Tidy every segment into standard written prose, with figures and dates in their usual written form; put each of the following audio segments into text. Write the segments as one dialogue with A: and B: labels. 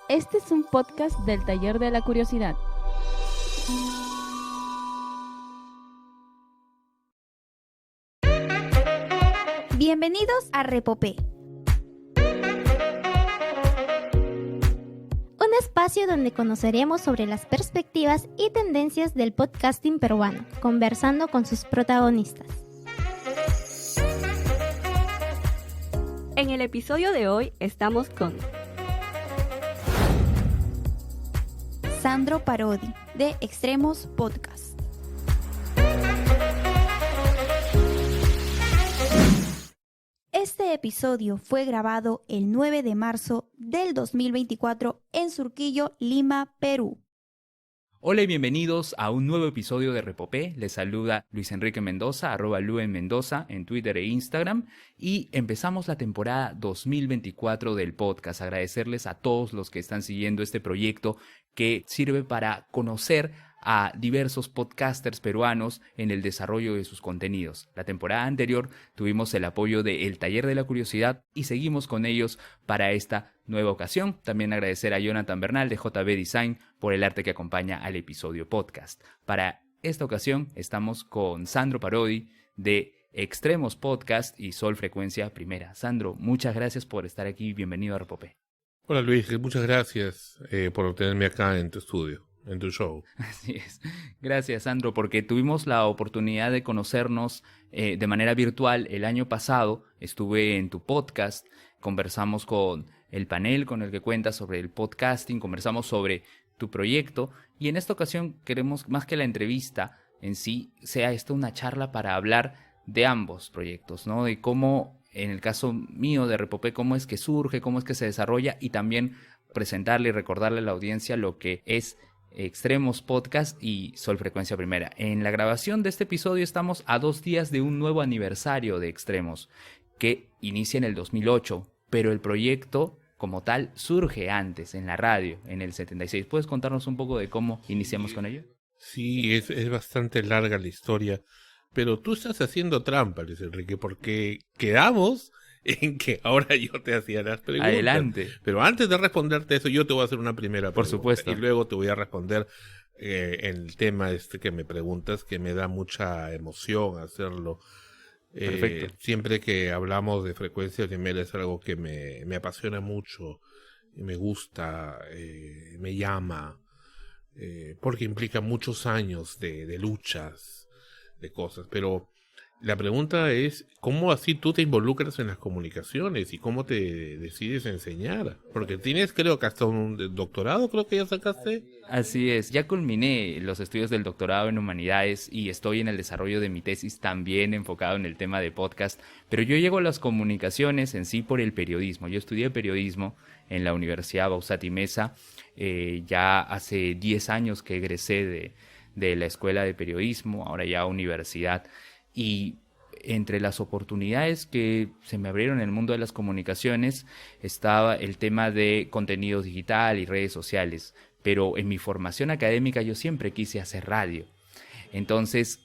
A: Este es un podcast del Taller de la Curiosidad.
B: Bienvenidos a Repopé, un espacio donde conoceremos sobre las perspectivas y tendencias del podcasting peruano, conversando con sus protagonistas.
C: En el episodio de hoy estamos con
B: Sandro Parodi, de Extremos Podcast. Este episodio fue grabado el 9 de marzo del 2024 en Surquillo, Lima, Perú.
D: Hola y bienvenidos a un nuevo episodio de Repopé. Les saluda Luis Enrique Mendoza, @luenmendoza en Twitter e Instagram. Y empezamos la temporada 2024 del podcast. Agradecerles a todos los que están siguiendo este proyecto que sirve para conocer a diversos podcasters peruanos en el desarrollo de sus contenidos. La temporada anterior tuvimos el apoyo de El Taller de la Curiosidad y seguimos con ellos para esta nueva ocasión. También agradecer a Jonathan Bernal de JB Design por el arte que acompaña al episodio podcast. Para esta ocasión estamos con Sandro Parodi de Extremos Podcast y Sol Frecuencia Primera. Sandro, muchas gracias por estar aquí. Bienvenido a Repopé.
E: Hola Luis, muchas gracias por tenerme acá en tu estudio, en tu show.
D: Así es. Gracias, Sandro, porque tuvimos la oportunidad de conocernos de manera virtual el año pasado. Estuve en tu podcast, conversamos con el panel con el que cuentas sobre el podcasting, conversamos sobre tu proyecto y en esta ocasión queremos, más que la entrevista en sí, sea esto una charla para hablar de ambos proyectos, ¿no? De cómo, en el caso mío de Repopé, cómo es que surge, cómo es que se desarrolla y también presentarle y recordarle a la audiencia lo que es Extremos Podcast y Sol Frecuencia Primera. En la grabación de este episodio estamos a 2 días de un nuevo aniversario de Extremos que inicia en el 2008, pero el proyecto como tal surge antes en la radio, en el 76. ¿Puedes contarnos un poco de cómo iniciamos con ello?
E: Sí, es bastante larga la historia, pero tú estás haciendo trampa, Luis Enrique, porque quedamos en que ahora yo te hacía las preguntas.
D: Adelante.
E: Pero antes de responderte eso, yo te voy a hacer una primera pregunta.
D: Por supuesto.
E: Y luego te voy a responder el tema que me preguntas, que me da mucha emoción hacerlo.
D: Perfecto.
E: Siempre que hablamos de Frecuencia Primera es algo que me apasiona mucho, me gusta, me llama, porque implica muchos años de luchas, de cosas, pero la pregunta es, ¿cómo así tú te involucras en las comunicaciones y cómo te decides a enseñar? Porque tienes, creo que hasta un doctorado, creo que ya sacaste.
D: Así es, ya culminé los estudios del doctorado en Humanidades y estoy en el desarrollo de mi tesis también enfocado en el tema de podcast, pero yo llego a las comunicaciones en sí por el periodismo. Yo estudié periodismo en la Universidad Bausati Mesa, ya hace 10 años que egresé de la Escuela de Periodismo, ahora ya universidad. Y entre las oportunidades que se me abrieron en el mundo de las comunicaciones estaba el tema de contenido digital y redes sociales. Pero en mi formación académica yo siempre quise hacer radio. Entonces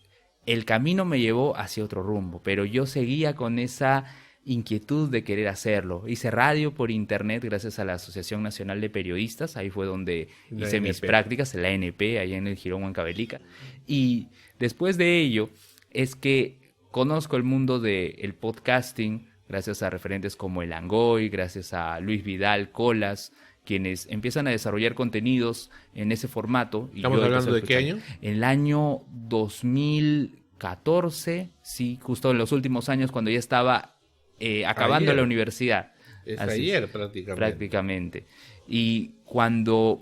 D: el camino me llevó hacia otro rumbo, pero yo seguía con esa inquietud de querer hacerlo. Hice radio por internet gracias a la Asociación Nacional de Periodistas. Ahí fue donde hice mis prácticas en la ANP, allá en el Jirón Huancavelica. Y después de ello es que conozco el mundo del podcasting gracias a referentes como El Angoy, gracias a Luis Vidal Colas, quienes empiezan a desarrollar contenidos en ese formato. Y
E: ¿Estamos hablando de qué año?
D: En el año 2014, sí, justo en los últimos años cuando ya estaba acabando
E: Ayer.
D: la universidad.
E: Es
D: Así
E: ayer
D: es, prácticamente. Y cuando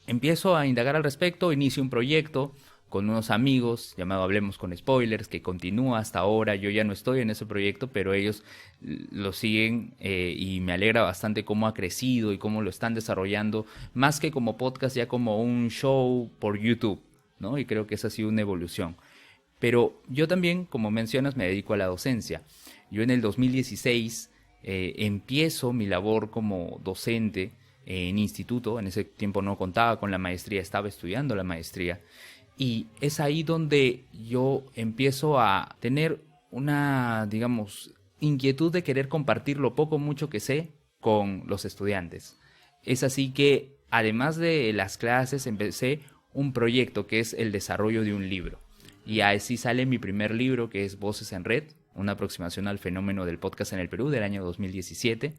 D: empiezo a indagar al respecto, inicio un proyecto con unos amigos llamado Hablemos con Spoilers, que continúa hasta ahora. Yo ya no estoy en ese proyecto, pero ellos lo siguen y me alegra bastante cómo ha crecido y cómo lo están desarrollando, más que como podcast, ya como un show por YouTube, ¿no? Y creo que esa ha sido una evolución. Pero yo también, como mencionas, me dedico a la docencia. Yo en el 2016 empiezo mi labor como docente en instituto. En ese tiempo no contaba con la maestría, estaba estudiando la maestría. Y es ahí donde yo empiezo a tener una, digamos, inquietud de querer compartir lo poco o mucho que sé con los estudiantes. Es así que, además de las clases, empecé un proyecto que es el desarrollo de un libro. Y así sale mi primer libro, que es Voces en Red, una aproximación al fenómeno del podcast en el Perú del año 2017.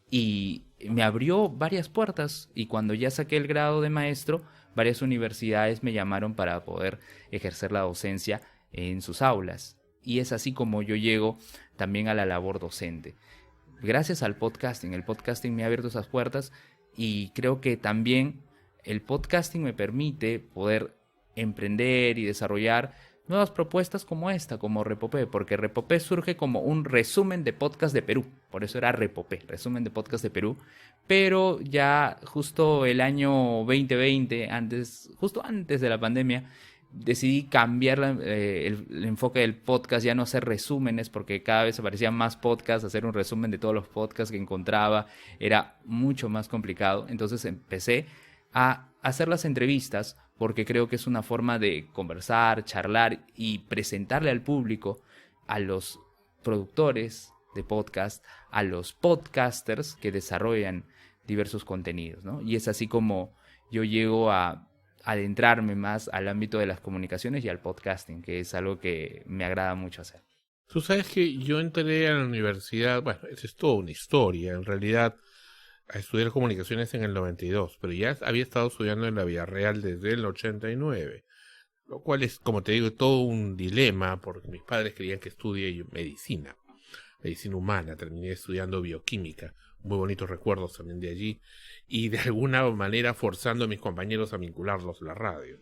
D: Y me abrió varias puertas, y cuando ya saqué el grado de maestro, varias universidades me llamaron para poder ejercer la docencia en sus aulas. Y es así como yo llego también a la labor docente. Gracias al podcasting, el podcasting me ha abierto esas puertas, y creo que también el podcasting me permite poder emprender y desarrollar nuevas propuestas como esta, como Repopé, porque Repopé surge como un resumen de podcast de Perú, por eso era Repopé, resumen de podcast de Perú, pero ya justo el año 2020, justo antes de la pandemia, decidí cambiar el enfoque del podcast, ya no hacer resúmenes, porque cada vez aparecían más podcasts, hacer un resumen de todos los podcasts que encontraba era mucho más complicado. Entonces empecé a hacer las entrevistas, porque creo que es una forma de conversar, charlar y presentarle al público, a los productores de podcast, a los podcasters que desarrollan diversos contenidos, ¿no? Y es así como yo llego a adentrarme más al ámbito de las comunicaciones y al podcasting, que es algo que me agrada mucho hacer.
E: Tú sabes que yo entré a la universidad, bueno, esa es toda una historia, en realidad, a estudiar comunicaciones en el 92, pero ya había estado estudiando en la Villarreal desde el 89, lo cual es, como te digo, todo un dilema, porque mis padres querían que estudie medicina humana, terminé estudiando bioquímica, muy bonitos recuerdos también de allí, y de alguna manera forzando a mis compañeros a vincularlos a la radio.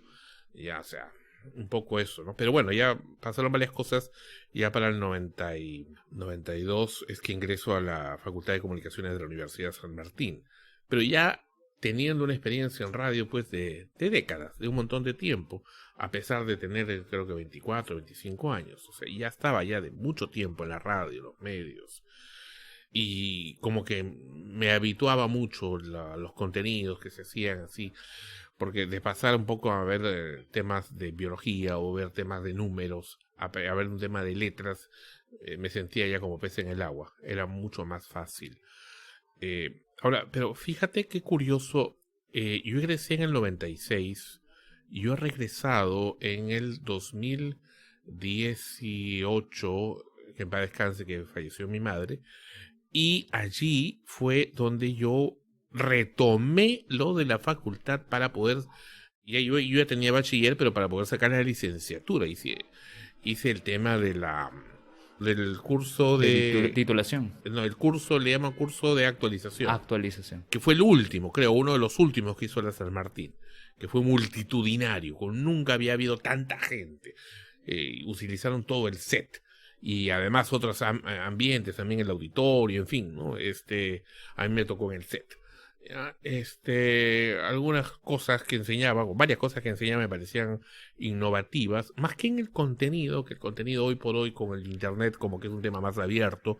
E: Ya, o sea, un poco eso, ¿no? Pero bueno, ya pasaron varias cosas, ya para el 92 es que ingreso a la Facultad de Comunicaciones de la Universidad de San Martín, pero ya teniendo una experiencia en radio pues de décadas, de un montón de tiempo, a pesar de tener creo que 24, 25 años, o sea, ya estaba ya de mucho tiempo en la radio, los medios, y como que me habituaba mucho a los contenidos que se hacían así, porque de pasar un poco a ver temas de biología o ver temas de números, a ver un tema de letras, me sentía ya como pez en el agua, era mucho más fácil. Ahora, pero fíjate qué curioso, yo egresé en el 96, y yo he regresado en el 2018, que en paz descanse, que falleció mi madre, y allí fue donde yo retomé lo de la facultad para poder, yo ya tenía bachiller, pero para poder sacar la licenciatura, hice el tema del curso de
D: titulación.
E: No, el curso le llaman curso de actualización.
D: Actualización.
E: Que fue el último, creo, uno de los últimos que hizo la San Martín, que fue multitudinario, nunca había habido tanta gente. Utilizaron todo el set. Y además otros ambientes, también el auditorio, en fin, ¿no? A mí me tocó en el set. Algunas cosas que enseñaba, o varias cosas que enseñaba me parecían innovativas, más que en el contenido, que el contenido hoy por hoy con el internet como que es un tema más abierto,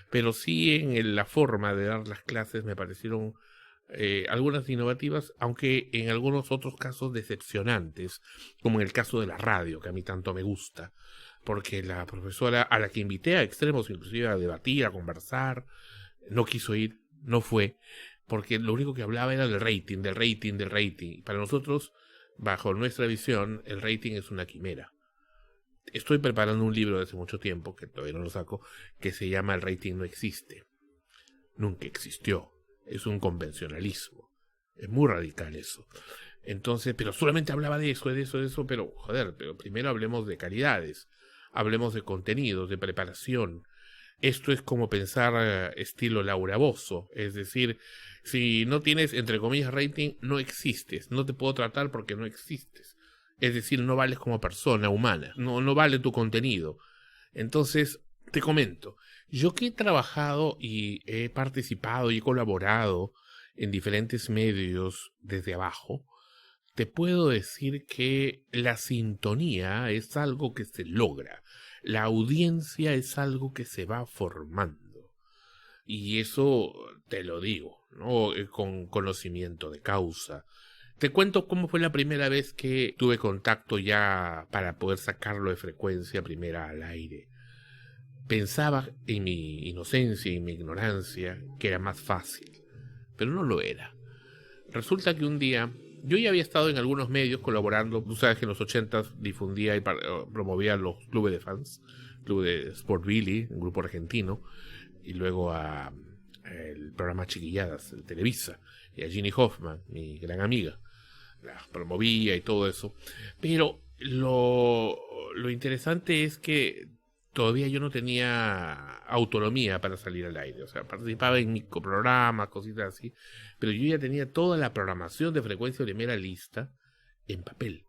E: pero sí en la forma de dar las clases me parecieron algunas innovativas, aunque en algunos otros casos decepcionantes, como en el caso de la radio, que a mí tanto me gusta, porque la profesora a la que invité a extremos, inclusive a debatir, a conversar, no quiso ir, no fue, porque lo único que hablaba era del rating. Y para nosotros, bajo nuestra visión, el rating es una quimera. Estoy preparando un libro de hace mucho tiempo, que todavía no lo saco, que se llama El rating no existe. Nunca existió. Es un convencionalismo. Es muy radical eso. Entonces, pero solamente hablaba de eso, pero joder, pero primero hablemos de calidades, hablemos de contenidos, de preparación. Esto es como pensar estilo Laura Bozzo, es decir, si no tienes, entre comillas, rating, no existes, no te puedo tratar porque no existes. Es decir, no vales como persona humana, no vale tu contenido. Entonces, te comento, yo que he trabajado y he participado y he colaborado en diferentes medios desde abajo, te puedo decir que la sintonía es algo que se logra. La audiencia es algo que se va formando. Y eso te lo digo, ¿no? Con conocimiento de causa. Te cuento cómo fue la primera vez que tuve contacto ya para poder sacarlo de frecuencia primera al aire. Pensaba en mi inocencia y mi ignorancia que era más fácil, pero no lo era. resulta que un día, yo ya había estado en algunos medios colaborando, tú sabes que en los 80s difundía y promovía los clubes de fans, club de Sport Billy, un grupo argentino, y luego el programa Chiquilladas, el Televisa, y a Ginny Hoffman, mi gran amiga, la promovía y todo eso. Pero lo interesante es que todavía yo no tenía autonomía para salir al aire. O sea, participaba en microprogramas, cositas así, pero yo ya tenía toda la programación de Frecuencia Olimera lista en papel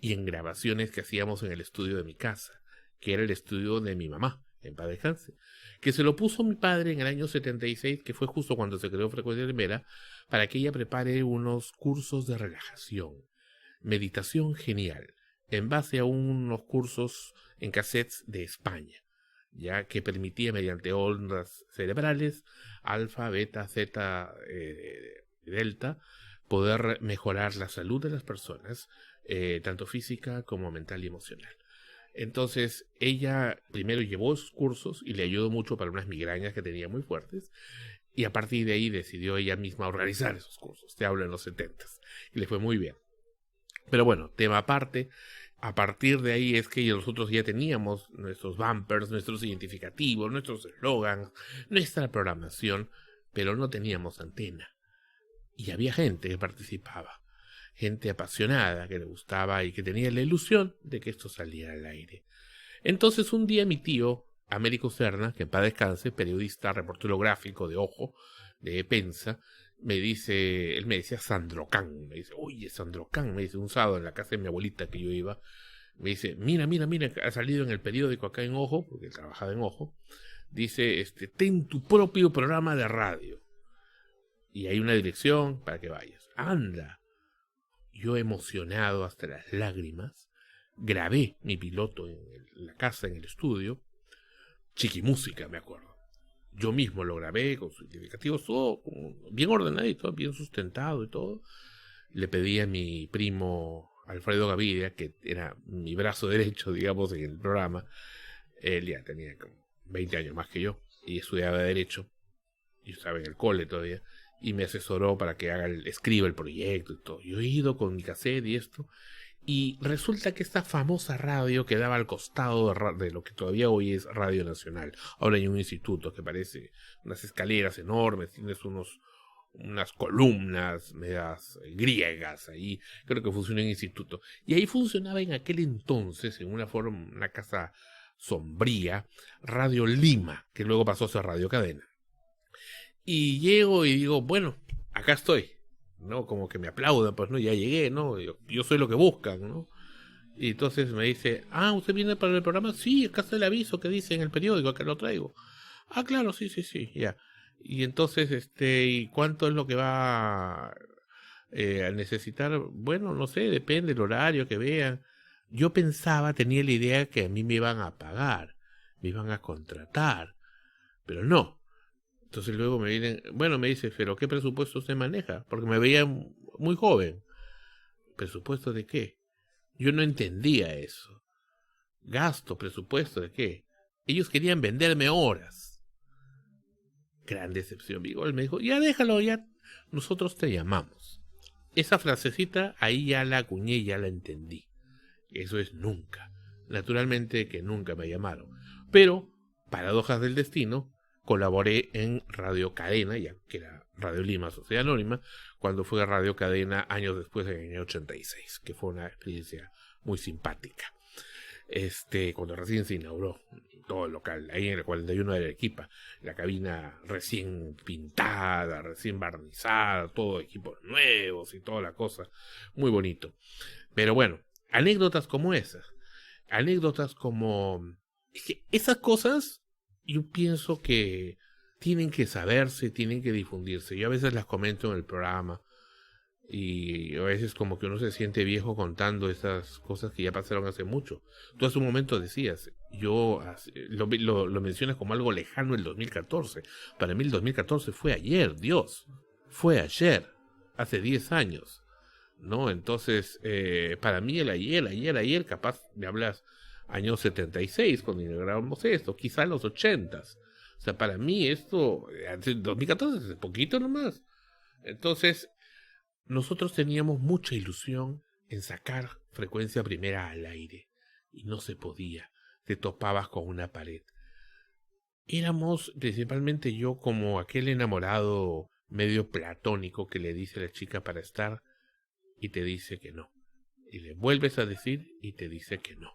E: y en grabaciones que hacíamos en el estudio de mi casa, que era el estudio de mi mamá, en paz descanse, que se lo puso mi padre en el año 76, que fue justo cuando se creó Frecuencia Olimera, para que ella prepare unos cursos de relajación, meditación genial, en base a unos cursos en cassettes de España, ya que permitía mediante ondas cerebrales, alfa, beta, zeta, delta, poder mejorar la salud de las personas, tanto física como mental y emocional. Entonces ella primero llevó esos cursos y le ayudó mucho para unas migrañas que tenía muy fuertes, y a partir de ahí decidió ella misma organizar esos cursos. Te hablo en los 70s, y le fue muy bien. Pero bueno, tema aparte. A partir de ahí es que nosotros ya teníamos nuestros bumpers, nuestros identificativos, nuestros eslogans, nuestra programación, pero no teníamos antena. Y había gente que participaba, gente apasionada que le gustaba y que tenía la ilusión de que esto saliera al aire. Entonces un día mi tío, Américo Serna, que en paz descanse, periodista, reportero gráfico de Ojo, de Pensa, él me decía Sandrocán, me dice, oye Sandrocán, me dice, un sábado en la casa de mi abuelita que yo iba, me dice, mira, ha salido en el periódico acá en Ojo, porque él trabajaba en Ojo, dice, ten tu propio programa de radio, y hay una dirección para que vayas, anda. Yo emocionado hasta las lágrimas, grabé mi piloto en la casa, en el estudio, Chiquimúsica, me acuerdo. Yo mismo lo grabé con sus identificativos, todo bien ordenadito, bien sustentado y todo. Le pedí a mi primo Alfredo Gaviria, que era mi brazo derecho, digamos, en el programa. Él ya tenía como 20 años más que yo y estudiaba Derecho. Yo estaba en el cole todavía. Y me asesoró para que escriba el proyecto y todo. Yo he ido con mi cassette y esto. Y resulta que esta famosa radio quedaba al costado de lo que todavía hoy es Radio Nacional. Ahora hay un instituto que parece unas escaleras enormes, tienes unas columnas medias griegas ahí. Creo que funciona en instituto. Y ahí funcionaba en aquel entonces, en una casa sombría, Radio Lima, que luego pasó a ser Radio Cadena. Y llego y digo, bueno, acá estoy, ¿no? Como que me aplaudan, pues, ¿no? Ya llegué, ¿no? Yo soy lo que buscan, ¿no? Y entonces me dice, ¿usted viene para el programa? Sí, acá está el aviso que dice en el periódico, acá lo traigo. Claro, sí, ya. Y entonces, ¿y cuánto es lo que va a necesitar? Bueno, no sé, depende del horario que vean. Yo tenía la idea que a mí me iban a pagar, me iban a contratar, pero no. Entonces luego me dice, ¿pero qué presupuesto usted maneja? Porque me veía muy joven. ¿Presupuesto de qué? Yo no entendía eso. ¿Presupuesto de qué? Ellos querían venderme horas. Gran decepción. Él me dijo, ya déjalo, ya nosotros te llamamos. Esa frasecita ahí ya la acuñé, ya la entendí. Eso es nunca. Naturalmente que nunca me llamaron. Pero, paradojas del destino, colaboré en Radio Cadena, ya que era Radio Lima, Sociedad Anónima, cuando fue a Radio Cadena años después, en el año 86, que fue una experiencia muy simpática. Cuando recién se inauguró todo el local, ahí en el 41 de Arequipa, la cabina recién pintada, recién barnizada, todo equipos nuevos y toda la cosa, muy bonito. Pero bueno, anécdotas como esas, es que esas cosas yo pienso que tienen que saberse, tienen que difundirse. Yo a veces las comento en el programa y a veces como que uno se siente viejo contando esas cosas que ya pasaron hace mucho. Tú hace un momento decías, lo mencionas como algo lejano el 2014. Para mí el 2014 fue ayer, Dios, fue ayer, hace 10 años, ¿no? Entonces, para mí el ayer, capaz me hablas año 76, cuando grabamos esto, quizá los 80s. O sea, para mí esto, 2014 es poquito nomás. Entonces, nosotros teníamos mucha ilusión en sacar Frecuencia Primera al aire, y no se podía, te topabas con una pared. Éramos, principalmente yo, como aquel enamorado medio platónico que le dice a la chica para estar y te dice que no. Y le vuelves a decir y te dice que no.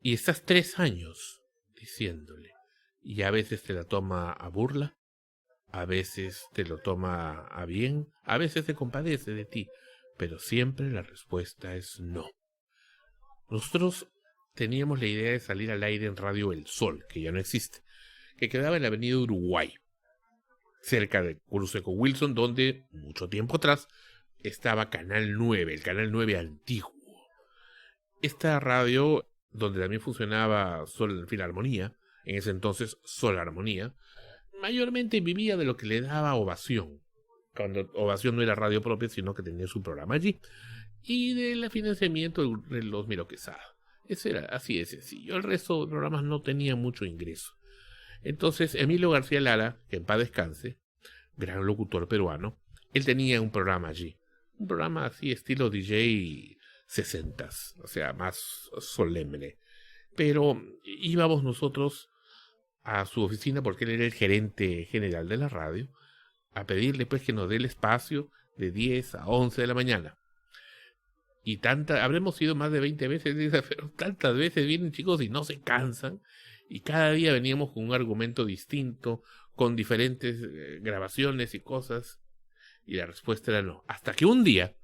E: Y estás 3 años diciéndole. Y a veces te la toma a burla, a veces te lo toma a bien, a veces se compadece de ti, pero siempre la respuesta es no. Nosotros teníamos la idea de salir al aire en Radio El Sol, que ya no existe, que quedaba en la avenida Uruguay, cerca de cruce con Wilson, donde mucho tiempo atrás estaba Canal 9, el Canal 9 antiguo. Esta radio, donde también funcionaba Sol Filarmonía, en ese entonces Sol Armonía, mayormente vivía de lo que le daba Ovación, cuando Ovación no era radio propia, sino que tenía su programa allí, y del financiamiento de los Miro Quesada. Eso era así de sencillo. El resto de programas no tenía mucho ingreso. Entonces, Emilio García Lara, que en paz descanse, gran locutor peruano, él tenía un programa allí. Un programa así, estilo DJ 60s, o sea, más solemne. Pero íbamos nosotros a su oficina, porque él era el gerente general de la radio, a pedirle pues que nos dé el espacio de 10 a 11 de la mañana. Y habremos ido más de 20 veces, pero tantas veces vienen chicos y no se cansan. Y cada día veníamos con un argumento distinto, con diferentes grabaciones y cosas. Y la respuesta era no. Hasta que un día,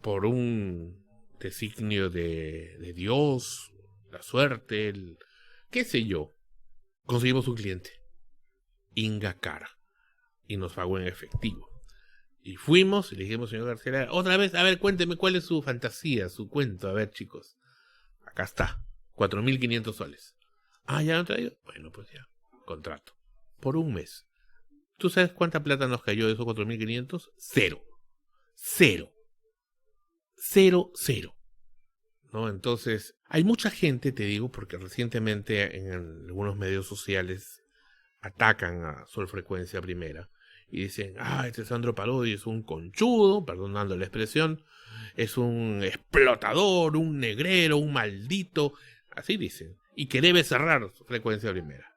E: por un designio de Dios, la suerte, qué sé yo, conseguimos un cliente, Inga Cara, y nos pagó en efectivo. Y fuimos y le dijimos, señor García, otra vez, a ver, cuénteme cuál es su fantasía, su cuento. A ver, chicos, acá está, 4.500 soles. Ah, ¿ya lo han traído? Bueno, pues ya, contrato. Por un mes. ¿Tú sabes cuánta plata nos cayó de esos 4.500? Cero. ¿No? Entonces, hay mucha gente, te digo, porque recientemente en algunos medios sociales atacan a Sol Frecuencia Primera. Y dicen, este Sandro Parodi es un conchudo, perdonando la expresión, es un explotador, un negrero, un maldito, así dicen, y que debe cerrar Frecuencia Primera.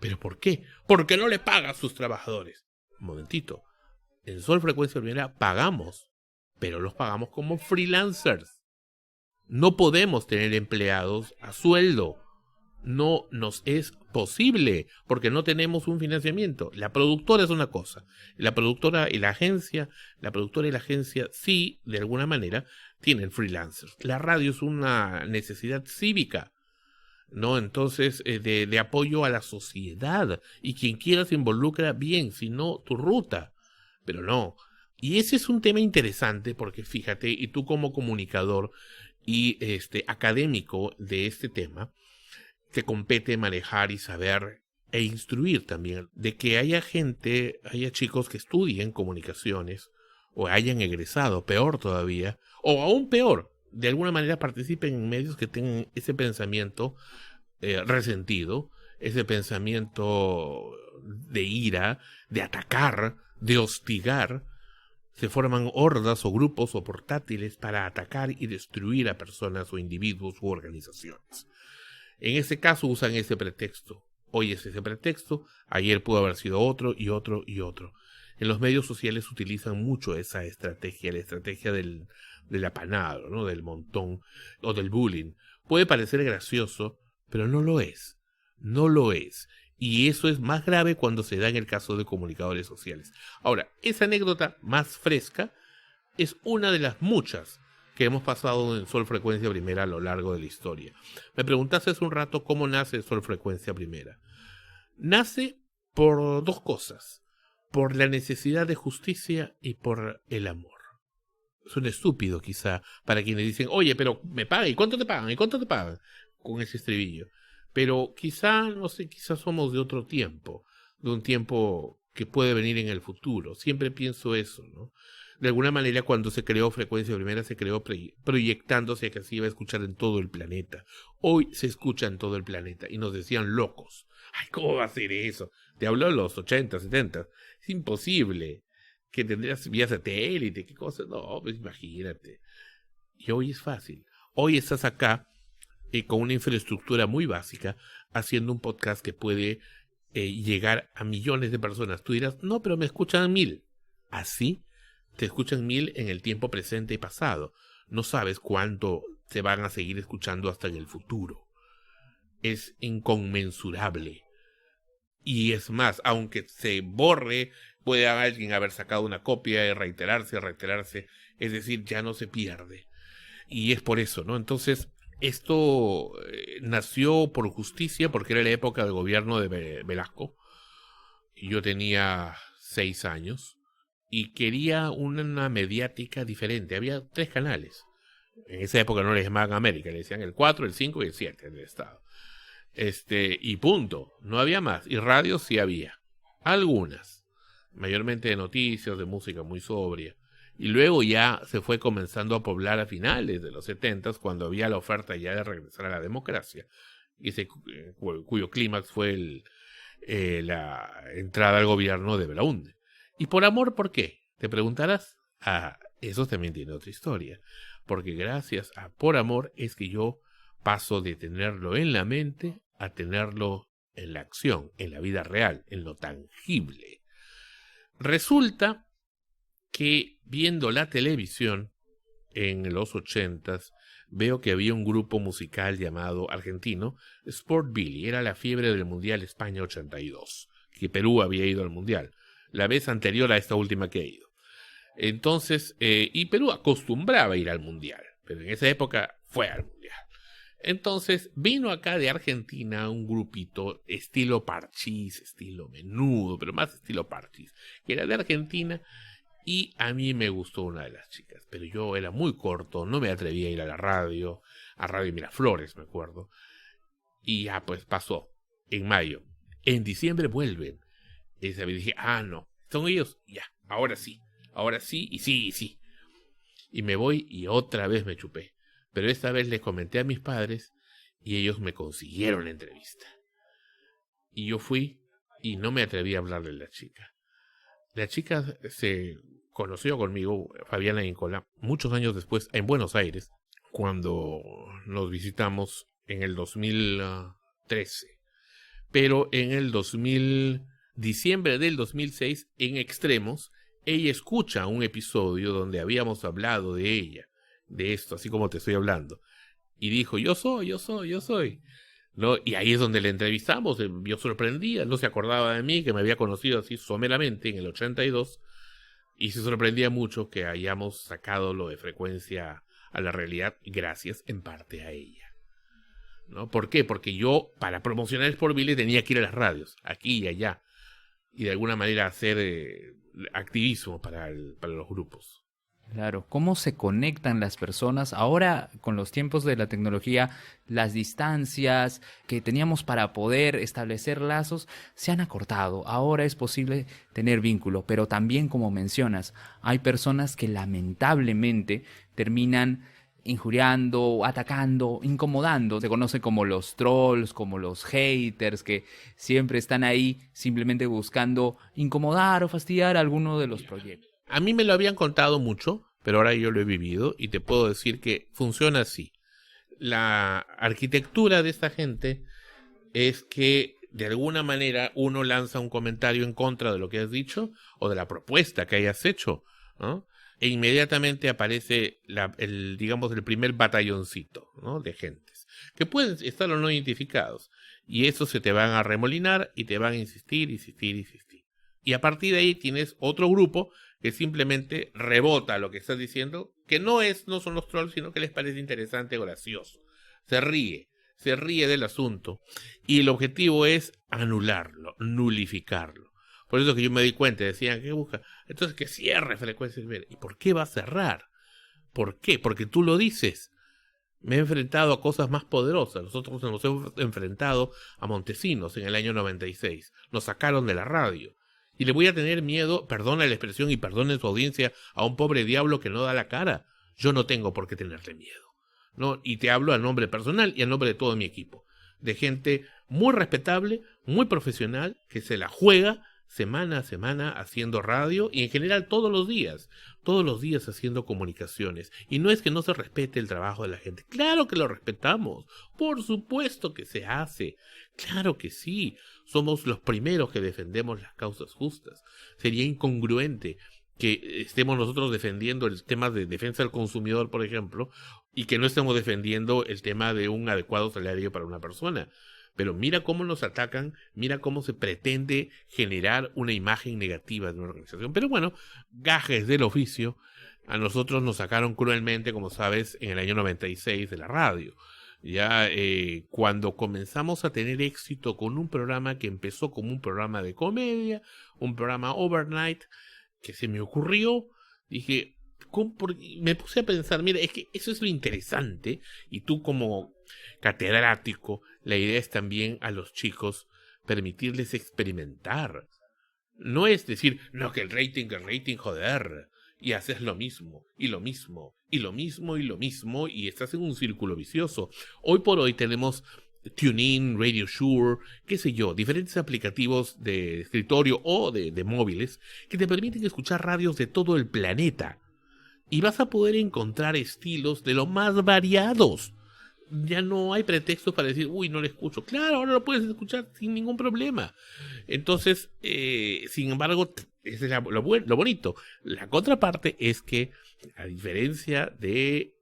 E: ¿Pero por qué? Porque no le paga a sus trabajadores. Un momentito, en Sol Frecuencia Primera pagamos, pero los pagamos como freelancers. No podemos tener empleados a sueldo. No nos es posible, porque no tenemos un financiamiento. La productora es una cosa, la productora y la agencia sí, de alguna manera, tienen freelancers. La radio es una necesidad cívica, ¿no? Entonces, de apoyo a la sociedad, y quien quiera se involucra bien, si no, tu ruta, pero no. Y ese es un tema interesante, porque fíjate, y tú como comunicador y académico de este tema, te compete manejar y saber e instruir también de que haya chicos que estudien comunicaciones o hayan egresado, peor todavía, o aún peor, de alguna manera participen en medios que tengan ese pensamiento resentido, ese pensamiento de ira, de atacar, de hostigar. Se forman hordas o grupos o portátiles para atacar y destruir a personas o individuos u organizaciones. En ese caso usan ese pretexto. Hoy es ese pretexto, ayer pudo haber sido otro y otro y otro. En los medios sociales utilizan mucho esa estrategia, la estrategia del apanado, ¿no? Del montón o del bullying. Puede parecer gracioso, pero no lo es. No lo es. Y eso es más grave cuando se da en el caso de comunicadores sociales. Ahora, esa anécdota más fresca es una de las muchas que hemos pasado en Sol Frecuencia Primera a lo largo de la historia. Me preguntaste hace un rato cómo nace Sol Frecuencia Primera. Nace por dos cosas, por la necesidad de justicia y por el amor. Suena estúpido quizá para quienes dicen, oye, pero me pagan, ¿y cuánto te pagan? ¿Y cuánto te pagan? Con ese estribillo. Pero quizá, no sé, quizá somos de otro tiempo, de un tiempo que puede venir en el futuro. Siempre pienso eso, ¿no? De alguna manera, cuando se creó Frecuencia Primera, se creó proyectándose que se iba a escuchar en todo el planeta. Hoy se escucha en todo el planeta y nos decían locos. Ay, ¿cómo va a ser eso? Te hablo de los 80, 70. Es imposible. que tendrías vía satélite, qué cosa. No, pues imagínate. Y hoy es fácil. Hoy estás acá con una infraestructura muy básica, haciendo un podcast que puede llegar a millones de personas. Tú dirás, no, pero me escuchan 1000. Así te escuchan 1000 en el tiempo presente y pasado. No sabes cuánto te van a seguir escuchando hasta en el futuro. Es inconmensurable. Y es más, aunque se borre, puede alguien haber sacado una copia y reiterarse. Es decir, ya no se pierde. Y es por eso, ¿no? Entonces, esto nació por justicia, porque era la época del gobierno de Velasco. Yo tenía 6 años y quería una mediática diferente. Había 3 canales. En esa época no le llamaban América, le decían el 4, el 5 y el 7 del Estado. Y punto, no había más. Y radio sí había. Algunas. Mayormente de noticias, de música muy sobria. Y luego ya se fue comenzando a poblar a finales de los 70s, cuando había la oferta ya de regresar a la democracia, cuyo clímax fue la entrada al gobierno de Belaúnde. ¿Y por amor por qué? Te preguntarás. Eso también tiene otra historia. Porque gracias a Por Amor es que yo paso de tenerlo en la mente a tenerlo en la acción, en la vida real, en lo tangible. Resulta que viendo la televisión en los 80s, veo que había un grupo musical llamado argentino, Sport Billy. Era la fiebre del Mundial España 82, que Perú había ido al Mundial, la vez anterior a esta última que he ido. Entonces, y Perú acostumbraba a ir al Mundial, pero en esa época fue al Mundial. Entonces, vino acá de Argentina un grupito estilo Parchís, estilo Menudo, pero más estilo Parchís, que era de Argentina. Y a mí me gustó una de las chicas, pero yo era muy corto, no me atrevía a ir a Radio Miraflores, me acuerdo. Y ya pues pasó, en mayo. En diciembre vuelven. Esa vez dije, no, son ellos, ya, ahora sí, y sí. Y me voy y otra vez me chupé. Pero esta vez les comenté a mis padres y ellos me consiguieron la entrevista. Y yo fui y no me atreví a hablar de la chica. La chica se conoció conmigo, Fabiana Incola, muchos años después en Buenos Aires, cuando nos visitamos en el 2013. Pero en el diciembre del 2006, en Extremos, ella escucha un episodio donde habíamos hablado de ella, de esto, así como te estoy hablando. Y dijo, yo soy. ¿No? Y ahí es donde la entrevistamos, yo sorprendía, no se acordaba de mí, que me había conocido así someramente en el 82, y se sorprendía mucho que hayamos sacado lo de Frecuencia a la Realidad, gracias en parte a ella. ¿No? ¿Por qué? Porque yo, para promocionar Sport Billy, tenía que ir a las radios, aquí y allá, y de alguna manera hacer activismo para los grupos.
D: Claro, ¿cómo se conectan las personas? Ahora, con los tiempos de la tecnología, las distancias que teníamos para poder establecer lazos se han acortado. Ahora es posible tener vínculo, pero también, como mencionas, hay personas que lamentablemente terminan injuriando, atacando, incomodando. Se conoce como los trolls, como los haters, que siempre están ahí simplemente buscando incomodar o fastidiar a alguno de los proyectos.
E: A mí me lo habían contado mucho, pero ahora yo lo he vivido y te puedo decir que funciona así. La arquitectura de esta gente es que de alguna manera uno lanza un comentario en contra de lo que has dicho o de la propuesta que hayas hecho, ¿no? E inmediatamente aparece el primer batalloncito, ¿no? De gentes que pueden estar o no identificados, y eso se te van a remolinar y te van a insistir. Y a partir de ahí tienes otro grupo que simplemente rebota lo que estás diciendo, que no son los trolls, sino que les parece interesante o gracioso. Se ríe del asunto, y el objetivo es anularlo, nulificarlo. Por eso que yo me di cuenta, decían, ¿qué busca? Entonces que cierre Frecuencia Ibérica. ¿Y por qué va a cerrar? ¿Por qué? Porque tú lo dices. Me he enfrentado a cosas más poderosas. Nosotros nos hemos enfrentado a Montesinos en el año 96. Nos sacaron de la radio. Y le voy a tener miedo, perdona la expresión y perdone su audiencia, a un pobre diablo que no da la cara. Yo no tengo por qué tenerle miedo, ¿no? Y te hablo a nombre personal y a nombre de todo mi equipo. De gente muy respetable, muy profesional, que se la juega semana a semana haciendo radio y en general todos los días haciendo comunicaciones. Y no es que no se respete el trabajo de la gente. Claro que lo respetamos. Por supuesto que se hace. Claro que sí. Somos los primeros que defendemos las causas justas. Sería incongruente que estemos nosotros defendiendo el tema de defensa del consumidor, por ejemplo, y que no estemos defendiendo el tema de un adecuado salario para una persona. Pero mira cómo nos atacan, mira cómo se pretende generar una imagen negativa de una organización. Pero bueno, gajes del oficio, a nosotros nos sacaron cruelmente, como sabes, en el año 96 de la radio. Ya cuando comenzamos a tener éxito con un programa que empezó como un programa de comedia, un programa overnight, que se me ocurrió, dije, me puse a pensar, mira, es que eso es lo interesante, y tú como catedrático, la idea es también a los chicos permitirles experimentar. No es decir, no, que el rating, joder, y haces lo mismo, y lo mismo, y lo mismo, y lo mismo, y estás en un círculo vicioso. Hoy por hoy tenemos TuneIn, Radio Shure, qué sé yo, diferentes aplicativos de escritorio o de móviles que te permiten escuchar radios de todo el planeta. Y vas a poder encontrar estilos de lo más variados. Ya no hay pretextos para decir, uy, no lo escucho. Claro, ahora lo puedes escuchar sin ningún problema. Entonces, sin embargo, ese es lo bonito. La contraparte es que, a diferencia de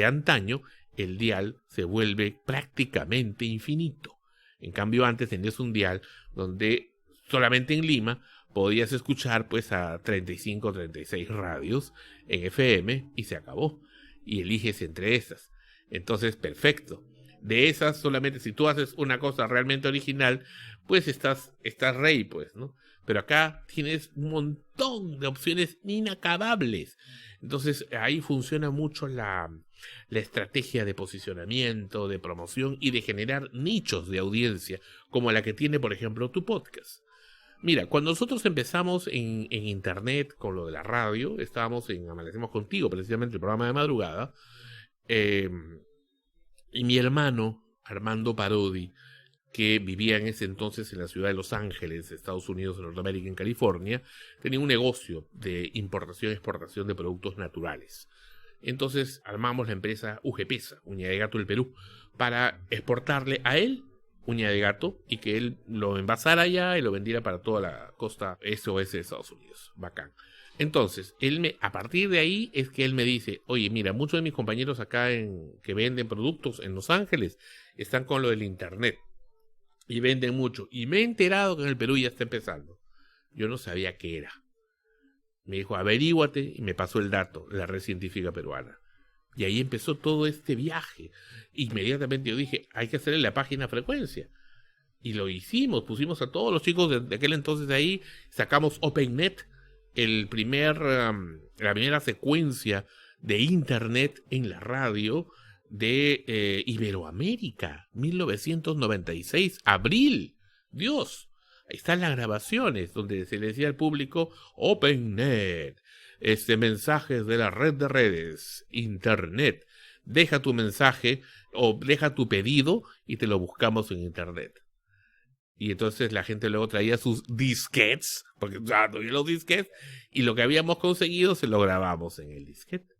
E: antaño, el dial se vuelve prácticamente infinito. En cambio, antes tenías un dial donde solamente en Lima podías escuchar pues a 35 o 36 radios en FM y se acabó. Y eliges entre esas. Entonces, perfecto. De esas, solamente si tú haces una cosa realmente original, pues estás rey, pues, ¿no? Pero acá tienes un montón de opciones inacabables. Entonces, ahí funciona mucho la estrategia de posicionamiento, de promoción y de generar nichos de audiencia, como la que tiene, por ejemplo, tu podcast. Mira, cuando nosotros empezamos en internet con lo de la radio, estábamos en Amanecemos Contigo, precisamente el programa de madrugada, y mi hermano, Armando Parodi, que vivía en ese entonces en la ciudad de Los Ángeles, Estados Unidos, en Norteamérica, en California, tenía un negocio de importación y exportación de productos naturales. Entonces armamos la empresa UGPESA, Uña de Gato del Perú, para exportarle a él uña de gato y que él lo envasara allá y lo vendiera para toda la costa SOS de Estados Unidos. Bacán. Entonces, a partir de ahí es que él me dice, oye, mira, muchos de mis compañeros acá que venden productos en Los Ángeles están con lo del internet y venden mucho. Y me he enterado que en el Perú ya está empezando. Yo no sabía qué era. Me dijo, averíguate, y me pasó el dato, la Red Científica Peruana. Y ahí empezó todo este viaje. Inmediatamente yo dije, hay que hacerle la página Frecuencia. Y lo hicimos, pusimos a todos los chicos de aquel entonces de ahí, sacamos OpenNet, la primera secuencia de internet en la radio de Iberoamérica, 1996, abril. Dios, ahí están las grabaciones donde se le decía al público OpenNet, mensajes de la red de redes, internet. Deja tu mensaje o deja tu pedido y te lo buscamos en internet. Y entonces la gente luego traía sus disquetes, porque ya no había los disquetes, y lo que habíamos conseguido se lo grabamos en el disquete.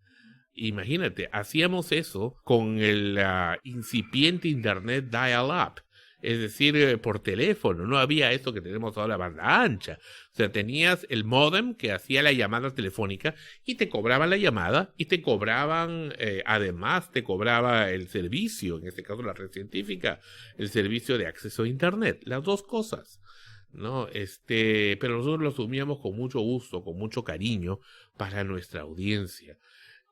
E: Imagínate, hacíamos eso con el incipiente internet dial-up, es decir, por teléfono. No había esto que tenemos ahora, banda ancha. O sea, tenías el módem que hacía la llamada telefónica y te cobraban la llamada y te cobraban, además te cobraba el servicio, en este caso la Red Científica, el servicio de acceso a internet, las dos cosas, ¿no? Pero nosotros lo asumíamos con mucho gusto, con mucho cariño para nuestra audiencia.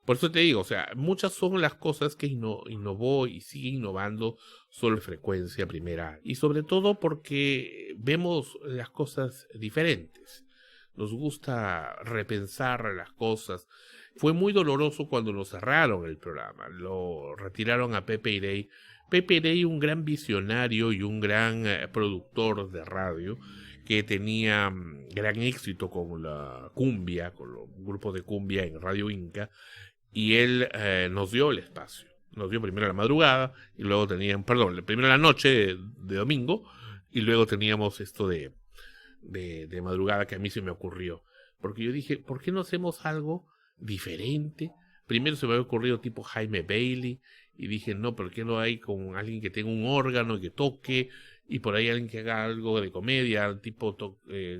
E: Por eso te digo, o sea, muchas son las cosas que innovó y sigue innovando solo Frecuencia Primera. Y sobre todo porque vemos las cosas diferentes. Nos gusta repensar las cosas. Fue muy doloroso cuando nos cerraron el programa. Lo retiraron a Pepe Irey. Pepe Irey, un gran visionario y un gran productor de radio, que tenía gran éxito con la cumbia, con los grupos de cumbia en Radio Inca. Y él nos dio el espacio. Nos dio primero la madrugada, y luego primero la noche de domingo, y luego teníamos esto de de madrugada que a mí se me ocurrió. Porque yo dije, ¿por qué no hacemos algo diferente? Primero se me había ocurrido tipo Jaime Bailey, y dije, no, ¿por qué no hay con alguien que tenga un órgano y que toque? Y por ahí alguien que haga algo de comedia, tipo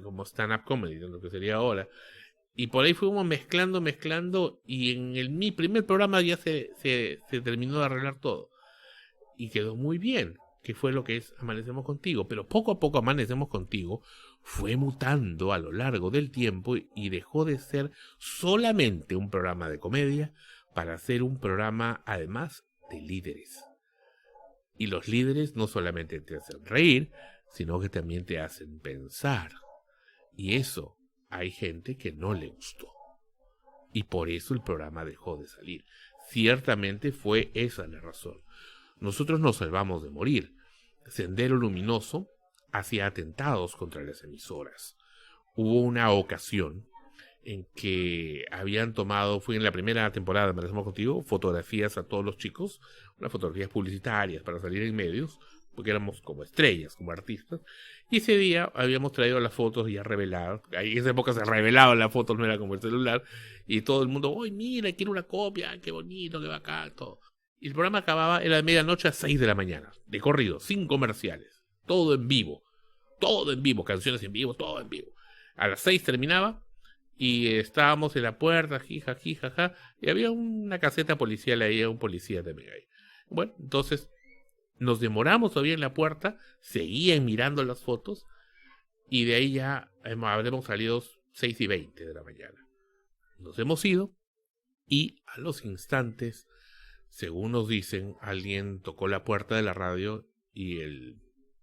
E: como stand-up comedy, lo que sería ahora. Y por ahí fuimos mezclando, y en mi primer programa ya se terminó de arreglar todo. Y quedó muy bien, que fue lo que es Amanecemos Contigo. Pero poco a poco Amanecemos Contigo fue mutando a lo largo del tiempo y dejó de ser solamente un programa de comedia para ser un programa, además, de líderes. Y los líderes no solamente te hacen reír, sino que también te hacen pensar. Y eso hay gente que no le gustó. Y por eso el programa dejó de salir. Ciertamente fue esa la razón. Nosotros nos salvamos de morir. Sendero Luminoso hacía atentados contra las emisoras. Hubo una ocasión en que habían tomado, fue en la primera temporada de Amanecemos Contigo, fotografías a todos los chicos, unas fotografías publicitarias para salir en medios, porque éramos como estrellas, como artistas, y ese día habíamos traído las fotos ya reveladas. Ahí en esa época se revelaban las fotos, no era como el celular, y todo el mundo, ¡ay, mira, quiero una copia! ¡Qué bonito, qué bacán! Todo. Y el programa acababa, era de medianoche a 6 de la mañana, de corrido, sin comerciales, todo en vivo, canciones en vivo, todo en vivo. A las 6 terminaba, y estábamos en la puerta, jaja, y había una caseta policial ahí, un policía también ahí. Bueno, entonces nos demoramos todavía en la puerta, seguían mirando las fotos, y de ahí ya habremos salido 6:20 de la mañana. Nos hemos ido, y a los instantes, según nos dicen, alguien tocó la puerta de la radio, y el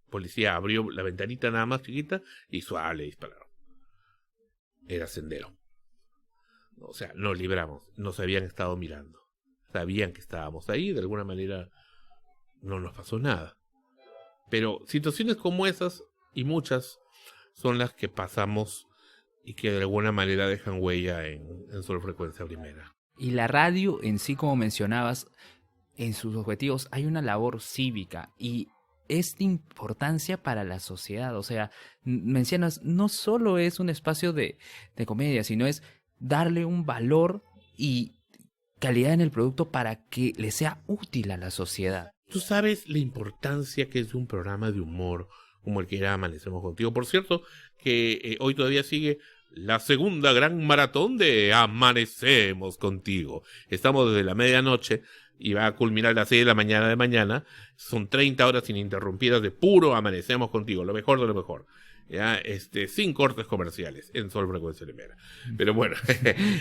E: policía abrió la ventanita nada más chiquita, y suave le dispararon. Era Sendero. O sea, nos libramos. Nos habían estado mirando. Sabían que estábamos ahí. De alguna manera no nos pasó nada. Pero situaciones como esas, y muchas, son las que pasamos y que de alguna manera dejan huella en Sol Frecuencia Primera.
D: Y la radio en sí, como mencionabas, en sus objetivos hay una labor cívica y es de importancia para la sociedad. O sea, mencionas, no solo es un espacio de comedia, sino es darle un valor y calidad en el producto para que le sea útil a la sociedad.
E: Tú sabes la importancia que es de un programa de humor como el que era Amanecemos Contigo. Por cierto, que hoy todavía sigue la segunda gran maratón de Amanecemos Contigo. Estamos desde la medianoche y va a culminar a las 6 de la mañana de mañana. Son 30 horas ininterrumpidas de puro Amanecemos Contigo, lo mejor de lo mejor. Ya, sin cortes comerciales en Sol Frecuencia Primera. Pero bueno.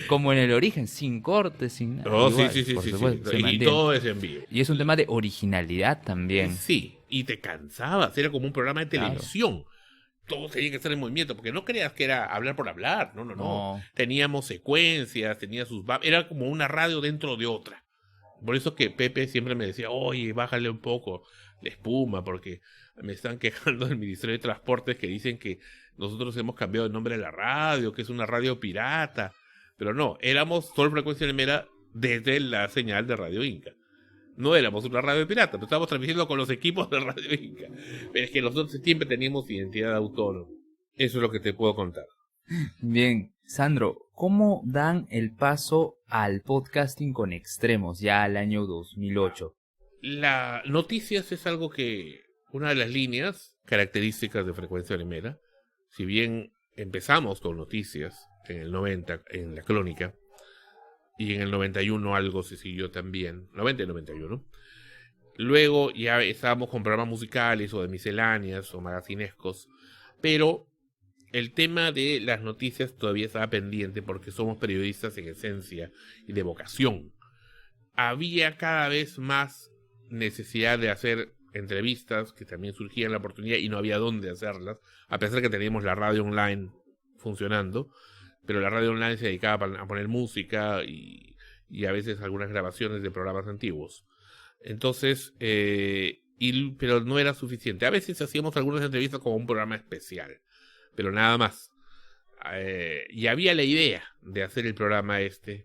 D: Como en el origen, sin cortes, sin nada.
E: Oh,
D: igual,
E: sí. Y
D: mantiene.
E: todo es en vivo.
D: Y es un tema de originalidad también.
E: Sí, y te cansabas, era como un programa de televisión. Claro. Todo tenía que estar en movimiento, porque no creas que era hablar por hablar, no. Teníamos secuencias, era como una radio dentro de otra. Por eso que Pepe siempre me decía, oye, bájale un poco la espuma, porque me están quejando del Ministerio de Transportes que dicen que nosotros hemos cambiado el nombre de la radio, que es una radio pirata. Pero no, éramos Sol Frecuencia Primera desde la señal de Radio Inca. No éramos una radio pirata, pero estábamos transmitiendo con los equipos de Radio Inca. Pero es que nosotros siempre teníamos identidad autónoma. Eso es lo que te puedo contar.
D: Bien, Sandro, ¿cómo dan el paso al podcasting con Extremos ya al año 2008?
E: La noticias es algo que, una de las líneas características de Frecuencia Primera, si bien empezamos con noticias en el 90, en la Crónica, y en el 91 algo se siguió también, 90 y 91, luego ya estábamos con programas musicales o de misceláneas o magacinescos, pero el tema de las noticias todavía estaba pendiente porque somos periodistas en esencia y de vocación. Había cada vez más necesidad de hacer entrevistas, que también surgían la oportunidad y no había dónde hacerlas, a pesar que teníamos la radio online funcionando, pero la radio online se dedicaba a poner música y a veces algunas grabaciones de programas antiguos. Entonces, pero no era suficiente. A veces hacíamos algunas entrevistas como un programa especial, pero nada más. Y había la idea de hacer el programa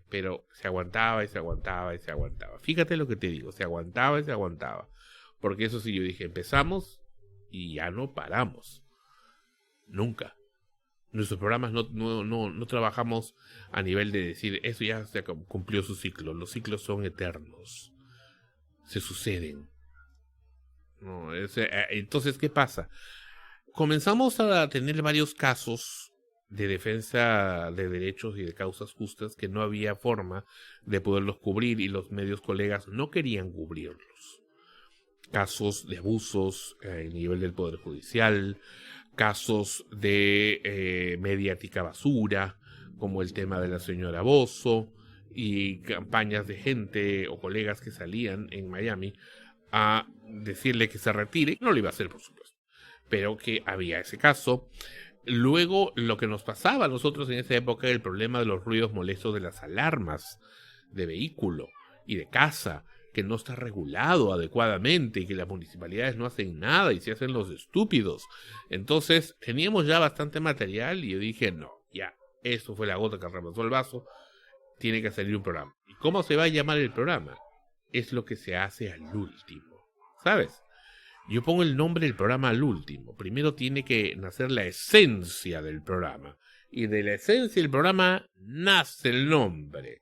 E: pero se aguantaba. Fíjate lo que te digo, se aguantaba. Porque eso sí, yo dije, empezamos y ya no paramos. Nunca. Nuestros programas no trabajamos a nivel de decir, eso ya se cumplió su ciclo. Los ciclos son eternos. Se suceden. No, entonces, ¿qué pasa? Comenzamos a tener varios casos de defensa de derechos y de causas justas que no había forma de poderlos cubrir y los medios colegas no querían cubrirlos. Casos de abusos a nivel del Poder Judicial, casos de mediática basura, como el tema de la señora Bozzo, y campañas de gente o colegas que salían en Miami a decirle que se retire. No lo iba a hacer, por supuesto, pero que había ese caso. Luego, lo que nos pasaba a nosotros en esa época era el problema de los ruidos molestos de las alarmas de vehículo y de casa, que no está regulado adecuadamente y que las municipalidades no hacen nada y se hacen los estúpidos. Entonces, teníamos ya bastante material y yo dije, no, ya, esto fue la gota que rebasó el vaso, tiene que salir un programa. ¿Y cómo se va a llamar el programa? Es lo que se hace al último, ¿sabes? Yo pongo el nombre del programa al último. Primero tiene que nacer la esencia del programa. Y de la esencia del programa nace el nombre.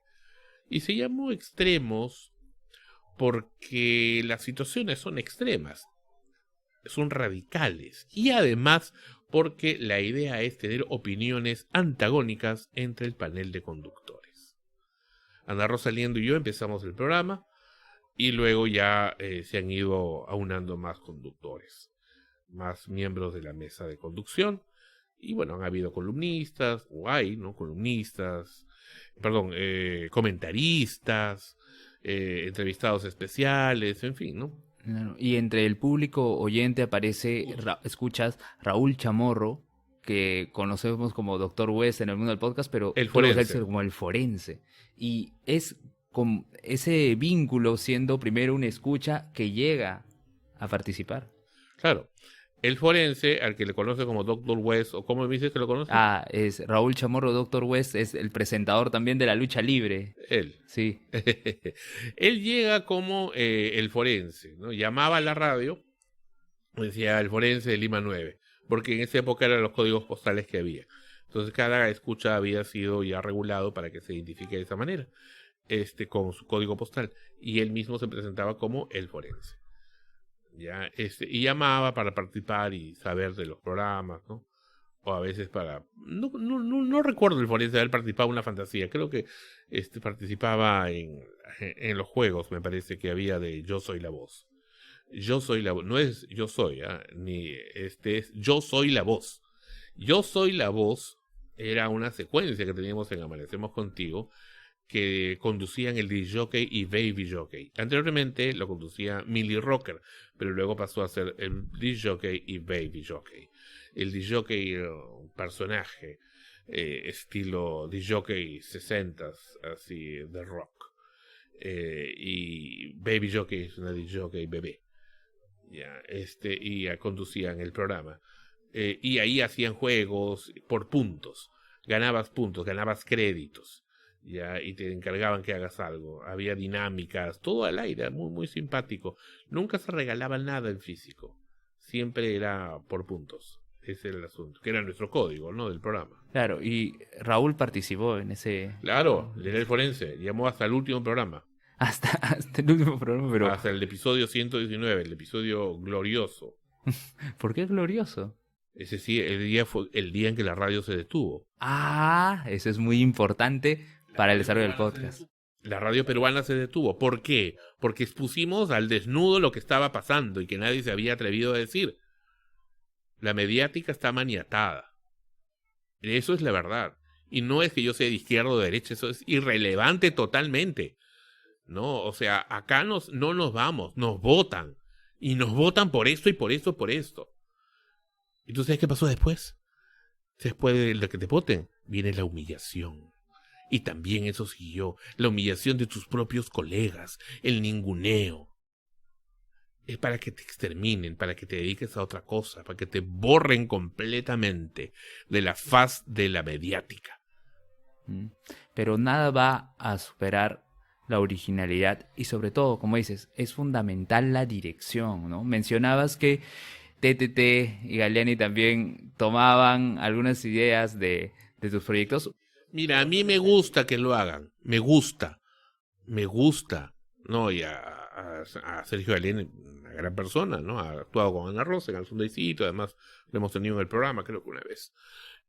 E: Y se llamó Extremos porque las situaciones son extremas. Son radicales. Y además porque la idea es tener opiniones antagónicas entre el panel de conductores. Ana Rosa Liendo y yo empezamos el programa. Y luego ya se han ido aunando más conductores, más miembros de la mesa de conducción. Y bueno, han habido columnistas, o hay, ¿no? Comentaristas, entrevistados especiales, en fin, ¿no?
D: Y entre el público oyente aparece, escuchas Raúl Chamorro, que conocemos como Dr. West en el mundo del podcast, pero
E: el forense.
D: Como el forense. Y es con ese vínculo siendo primero una escucha que llega a participar.
E: Claro. El forense, al que le conoce como Dr. West, o ¿cómo me dices que lo conoce?
D: Es Raúl Chamorro. Dr. West es el presentador también de la lucha libre.
E: Él.
D: Sí.
E: Él llega como el forense, ¿no? Llamaba a la radio, decía el forense de Lima 9, porque en esa época eran los códigos postales que había. Entonces cada escucha había sido ya regulado para que se identifique de esa manera. Con su código postal, y él mismo se presentaba como el forense, ya, y llamaba para participar y saber de los programas, ¿no? O a veces para, no recuerdo el forense haber participado en una fantasía, creo que participaba en los juegos, me parece que había de Yo Soy la Voz. Yo Soy la Voz, no es Yo Soy, ni es Yo Soy la Voz. Yo Soy la Voz era una secuencia que teníamos en Amanecemos Contigo, que conducían el disc-jockey y Baby Jockey. Anteriormente lo conducía Millie Rocker, pero luego pasó a ser el disc-jockey y Baby Jockey. El disc-jockey era un personaje estilo disc-jockey 60s, así de rock. Y Baby Jockey es una disc-jockey bebé. Ya, y conducían el programa. Y ahí hacían juegos por puntos. Ganabas puntos, ganabas créditos. Ya, y te encargaban que hagas algo. Había dinámicas, todo al aire, muy, muy simpático. Nunca se regalaba nada en físico. Siempre era por puntos. Ese era el asunto, que era nuestro código, ¿no? Del programa.
D: Claro, y Raúl participó en ese...
E: Claro, era el forense, llamó hasta el último programa.
D: Hasta el último programa, pero...
E: Hasta el episodio 119, el episodio glorioso.
D: ¿Por qué glorioso?
E: Ese sí, el día fue el día en que la radio se detuvo.
D: Eso es muy importante para el desarrollo del podcast.
E: La radio peruana se detuvo. ¿Por qué? Porque expusimos al desnudo lo que estaba pasando y que nadie se había atrevido a decir. La mediática está maniatada. Eso es la verdad. Y no es que yo sea de izquierda o de derecha, eso es irrelevante totalmente. No, o sea, acá no nos vamos, nos votan. Y nos votan por esto y por esto, por esto. ¿Y tú sabes qué pasó después? Después de lo que te voten, viene la humillación. Y también eso siguió, la humillación de tus propios colegas, el ninguneo. Es para que te exterminen, para que te dediques a otra cosa, para que te borren completamente de la faz de la mediática.
D: Pero nada va a superar la originalidad y sobre todo, como dices, es fundamental la dirección, ¿no? Mencionabas que TTT y Galeani también tomaban algunas ideas de tus proyectos.
E: Mira, a mí me gusta que lo hagan, me gusta, ¿no? Y a Sergio Galeani, una gran persona, ¿no? Ha actuado con Ana Rosa en El Sundaycito, además lo hemos tenido en el programa, creo que una vez.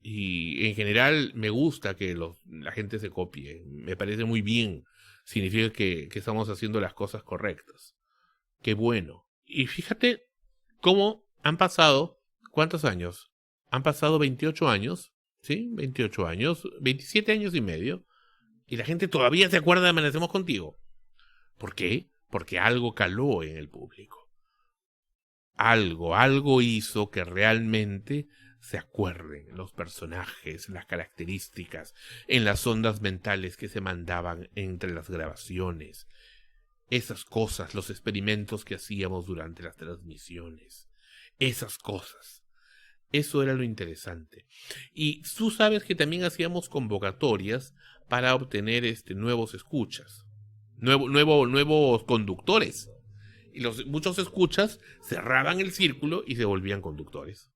E: Y en general me gusta que la gente se copie, me parece muy bien, significa que estamos haciendo las cosas correctas. Qué bueno. Y fíjate cómo han pasado, ¿cuántos años? Han pasado 28 años, ¿sí? 28 años, 27 años y medio, y la gente todavía se acuerda de Amanecemos Contigo. ¿Por qué? Porque algo caló en el público. Algo hizo que realmente se acuerden los personajes, las características, en las ondas mentales que se mandaban entre las grabaciones. Esas cosas, los experimentos que hacíamos durante las transmisiones. Esas cosas. Eso era lo interesante. Y tú sabes que también hacíamos convocatorias para obtener nuevos escuchas. Nuevos conductores. Y muchos escuchas cerraban el círculo y se volvían conductores.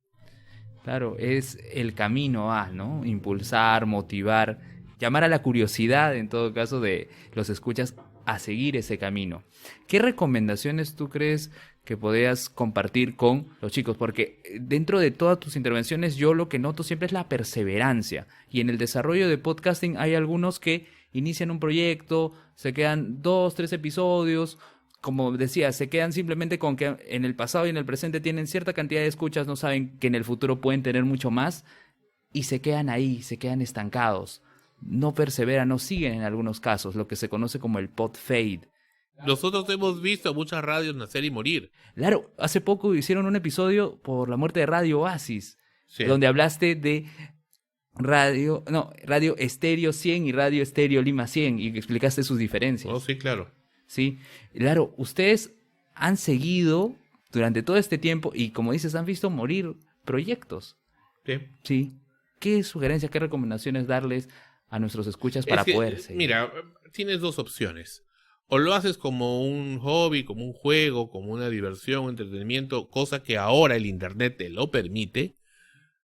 D: Claro, es el camino a, ¿no? Impulsar, motivar, llamar a la curiosidad, en todo caso, de los escuchas a seguir ese camino. ¿Qué recomendaciones tú crees que podrías compartir con los chicos? Porque dentro de todas tus intervenciones yo lo que noto siempre es la perseverancia. Y en el desarrollo de podcasting hay algunos que inician un proyecto, se quedan 2, 3 episodios, como decía, se quedan simplemente con que en el pasado y en el presente tienen cierta cantidad de escuchas, no saben que en el futuro pueden tener mucho más y se quedan ahí, se quedan estancados. No perseveran, no siguen en algunos casos, lo que se conoce como el pod fade.
E: Nosotros hemos visto muchas radios nacer y morir.
D: Claro, hace poco hicieron un episodio por la muerte de Radio Oasis,
E: Sí.
D: donde hablaste de Radio Estéreo 100 y Radio Estéreo Lima 100 y explicaste sus diferencias.
E: Oh, sí, claro.
D: Sí, claro, ustedes han seguido durante todo este tiempo y, como dices, han visto morir proyectos.
E: Sí.
D: Sí. ¿Qué sugerencias, qué recomendaciones darles a nuestros escuchas para poder seguir?
E: Mira, tienes dos opciones. O lo haces como un hobby, como un juego, como una diversión, un entretenimiento, cosa que ahora el internet te lo permite.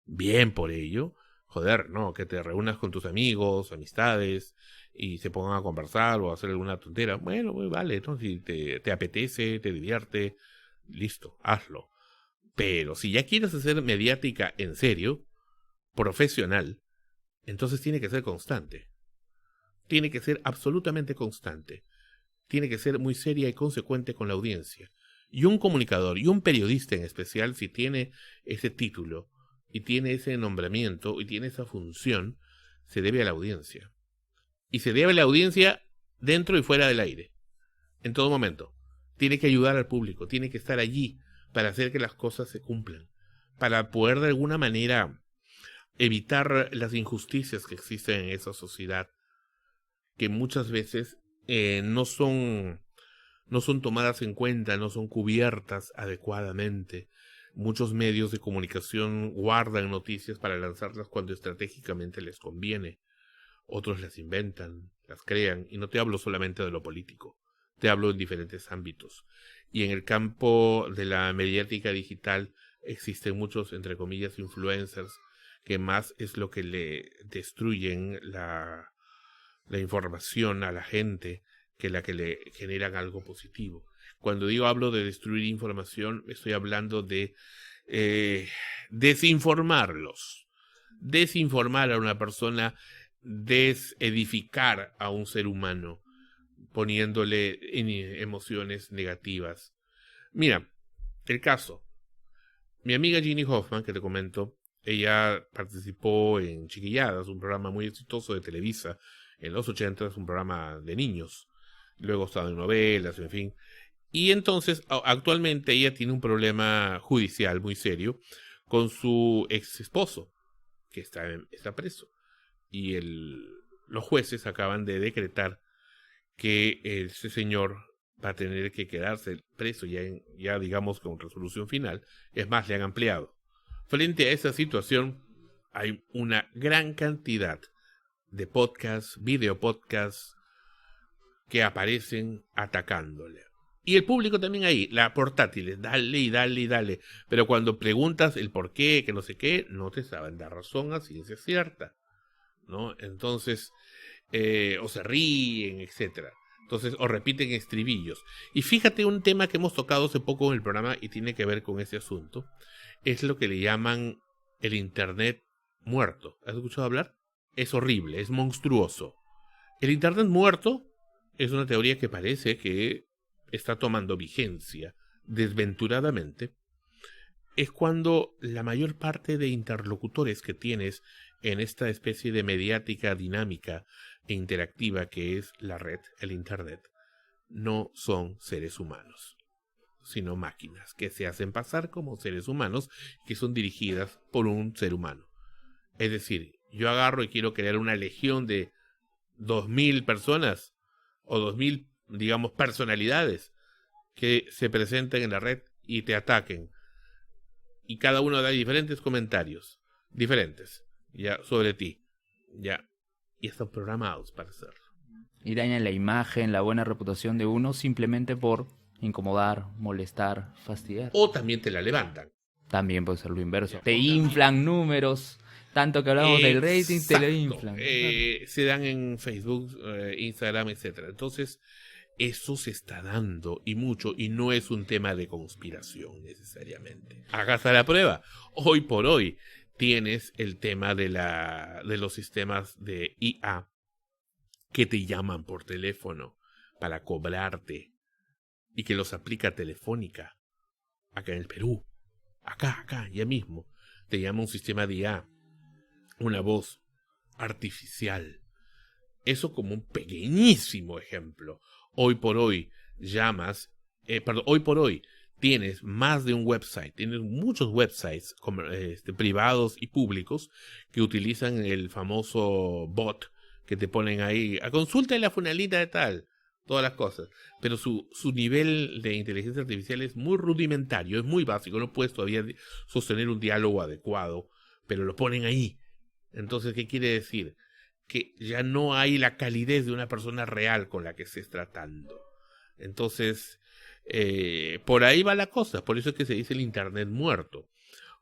E: Bien por ello. Joder, no, que te reúnas con tus amigos, amistades, y se pongan a conversar o a hacer alguna tontera. Bueno, pues vale, ¿no? Si te apetece, te divierte, listo, hazlo. Pero si ya quieres hacer mediática en serio, profesional, entonces tiene que ser constante. Tiene que ser absolutamente constante. Tiene que ser muy seria y consecuente con la audiencia. Y un comunicador, y un periodista en especial, si tiene ese título, y tiene ese nombramiento, y tiene esa función, se debe a la audiencia. Y se debe a la audiencia dentro y fuera del aire. En todo momento. Tiene que ayudar al público, tiene que estar allí para hacer que las cosas se cumplan. Para poder de alguna manera evitar las injusticias que existen en esa sociedad, que muchas veces no son tomadas en cuenta, no son cubiertas adecuadamente. Muchos medios de comunicación guardan noticias para lanzarlas cuando estratégicamente les conviene. Otros las inventan, las crean, y no te hablo solamente de lo político, te hablo en diferentes ámbitos. Y en el campo de la mediática digital existen muchos, entre comillas, influencers, que más es lo que le destruyen la información a la gente que la que le generan algo positivo. Cuando hablo de destruir información, estoy hablando de desinformarlos. Desinformar a una persona, desedificar a un ser humano, poniéndole emociones negativas. Mira, el caso. Mi amiga Ginny Hoffman, que te comento, ella participó en Chiquilladas, un programa muy exitoso de Televisa, en los 80, un programa de niños. Luego estaba en novelas, en fin. Y entonces, actualmente ella tiene un problema judicial muy serio con su ex esposo, que está preso. Y los jueces acaban de decretar que ese señor va a tener que quedarse preso ya digamos con resolución final. Es más, le han ampliado. Frente a esa situación, hay una gran cantidad de podcasts, videopodcasts, que aparecen atacándole. Y el público también ahí, la portátil, dale y dale y dale. Pero cuando preguntas el por qué, que no sé qué, no te saben dar razón a ciencia cierta, ¿no? Entonces, o se ríen, etcétera. Entonces, o repiten estribillos. Y fíjate, un tema que hemos tocado hace poco en el programa y tiene que ver con ese asunto, es lo que le llaman el Internet muerto. ¿Has escuchado hablar? Es horrible, es monstruoso. El Internet muerto es una teoría que parece que está tomando vigencia desventuradamente. Es cuando la mayor parte de interlocutores que tienes en esta especie de mediática dinámica e interactiva que es la red, el Internet, no son seres humanos, sino máquinas que se hacen pasar como seres humanos, que son dirigidas por un ser humano. Es decir, yo agarro y quiero crear una legión de 2000 personas o 2000, digamos, personalidades que se presenten en la red y te ataquen. Y cada uno da diferentes comentarios, diferentes, ya, sobre ti, ya, y están programados para hacerlo.
D: Y dañan la imagen, la buena reputación de uno simplemente por incomodar, molestar, fastidiar.
E: O también te la levantan.
D: También puede ser lo inverso. Te inflan números. Tanto que hablamos del rating, te lo inflan.
E: Se dan en Facebook, Instagram, etcétera. Entonces, eso se está dando y mucho, y no es un tema de conspiración necesariamente. Acá está la prueba. Hoy por hoy tienes el tema de los sistemas de IA que te llaman por teléfono para cobrarte y que los aplica Telefónica acá en el Perú. Acá, ya mismo. Te llama un sistema de IA, una voz artificial. Eso como un pequeñísimo ejemplo. Hoy por hoy hoy por hoy tienes más de un website, tienes muchos websites privados y públicos que utilizan el famoso bot que te ponen ahí, a consulta de la funalita de tal, todas las cosas. Pero su nivel de inteligencia artificial es muy rudimentario, es muy básico, no puedes todavía sostener un diálogo adecuado, pero lo ponen ahí. Entonces, ¿qué quiere decir? Que ya no hay la calidez de una persona real con la que estés tratando. Entonces, por ahí va la cosa. Por eso es que se dice el Internet muerto.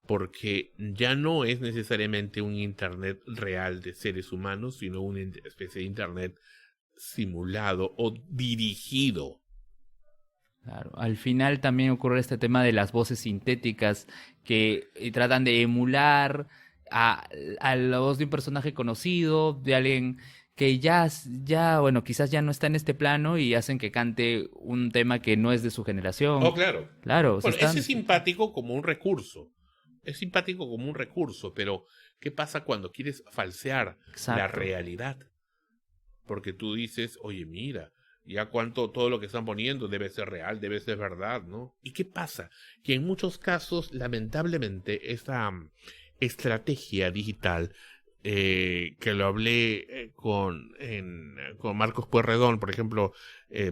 E: Porque ya no es necesariamente un Internet real de seres humanos, sino una especie de Internet simulado o dirigido.
D: Claro, al final también ocurre este tema de las voces sintéticas que tratan de emular a la voz de un personaje conocido, de alguien que ya, bueno, quizás ya no está en este plano y hacen que cante un tema que no es de su generación.
E: Oh, claro.
D: Claro.
E: Bueno, ese es simpático como un recurso. Es simpático como un recurso, pero ¿qué pasa cuando quieres falsear la realidad? Porque tú dices, oye, mira, ya todo lo que están poniendo debe ser real, debe ser verdad, ¿no? ¿Y qué pasa? Que en muchos casos, lamentablemente, esta estrategia digital, que lo hablé con Marcos Pueyrredón, por ejemplo,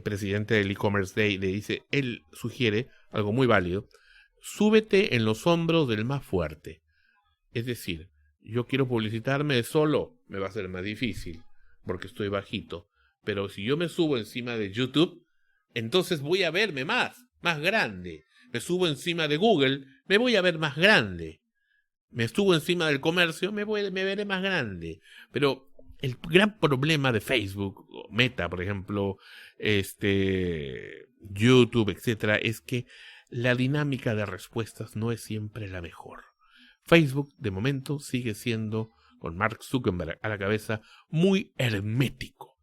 E: presidente del e-commerce day, le dice, él sugiere algo muy válido: súbete en los hombros del más fuerte. Es decir, yo quiero publicitarme solo, me va a ser más difícil, porque estoy bajito. Pero si yo me subo encima de YouTube, entonces voy a verme más grande. Me subo encima de Google, me voy a ver más grande. Me subo encima del comercio, me veré más grande. Pero el gran problema de Facebook, Meta, por ejemplo, YouTube, etcétera, es que la dinámica de respuestas no es siempre la mejor. Facebook, de momento, sigue siendo, con Mark Zuckerberg a la cabeza, muy hermético.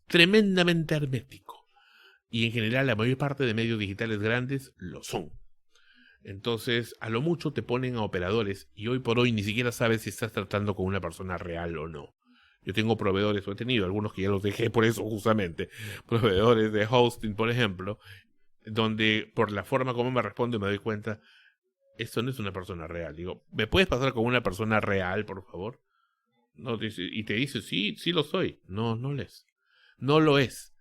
E: Tremendamente hermético. Y en general la mayor parte de medios digitales grandes lo son. Entonces, a lo mucho te ponen a operadores y hoy por hoy ni siquiera sabes si estás tratando con una persona real o no. Yo tengo proveedores, o he tenido algunos que ya los dejé por eso justamente, proveedores de hosting, por ejemplo, donde por la forma como me responde me doy cuenta, esto no es una persona real. Digo, ¿me puedes pasar con una persona real, por favor? No, y te dice, sí lo soy. No lo es.